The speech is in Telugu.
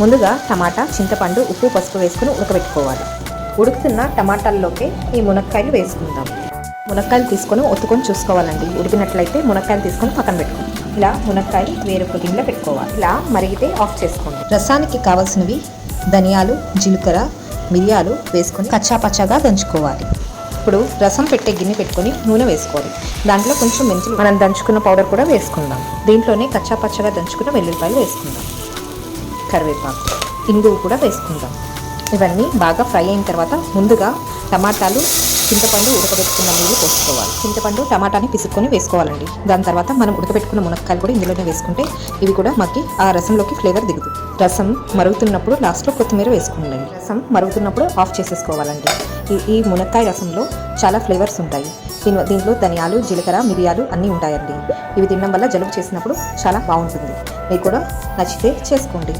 ముందుగా టమాటా, చింతపండు, ఉప్పు, పసుపు వేసుకుని ఉడకబెట్టుకోవాలి. ఉడుకుతున్న టమాటాల్లోకి ఈ మునక్కాయలు వేసుకుందాం. మునక్కాయలు తీసుకొని ఒత్తుకొని చూసుకోవాలండి. ఉడికినట్లయితే మునక్కాయలు తీసుకొని పక్కన పెట్టుకోండి. ఇలా మునక్కాయలు వేరొక గిన్నెలో పెట్టుకోవాలి. ఇలా మరిగితే ఆఫ్ చేసుకోండి. రసానికి కావాల్సినవి ధనియాలు, జీలకర్ర, మిరియాలు వేసుకొని కచ్చాపచ్చాగా దంచుకోవాలి. ఇప్పుడు రసం పెట్టే గిన్నె పెట్టుకొని నూనె వేసుకోవాలి. దాంట్లో కొంచెం మెంతులు, మనం దంచుకున్న పౌడర్ కూడా వేసుకుందాం. దీంట్లోనే కచ్చాపచ్చగా దంచుకున్న వెల్లుల్లిపాయలు వేసుకుందాం. కరివేపాకు, ఇంగువ కూడా వేసుకుందాం. ఇవన్నీ బాగా ఫ్రై అయిన తర్వాత ముందుగా టమాటాలు, చింతపండు ఉడకబెట్టుకున్న నీళ్ళు పోసుకోవాలి. చింతపండు, టమాటాని పిసుక్కొని వేసుకోవాలండి. దాని తర్వాత మనం ఉడకబెట్టుకున్న మునక్కాయలు కూడా ఇందులోనే వేసుకుంటే ఇవి కూడా మగ్గి ఆ రసంలోకి ఫ్లేవర్ దిగుతుంది. రసం మరుగుతున్నప్పుడు లాస్ట్లో కొత్తిమీర వేసుకోండి. రసం మరుగుతున్నప్పుడు ఆఫ్ చేసేసుకోవాలండి. ఈ మునక్కాయ రసంలో చాలా ఫ్లేవర్స్ ఉంటాయి. దీంట్లో ధనియాలు, జీలకర్ర, మిరియాలు అన్నీ ఉంటాయండి. ఇవి తినడం వల్ల జలుబు చేసినప్పుడు చాలా బాగుంటుంది. మీకు కూడా నచ్చితే చేసుకోండి.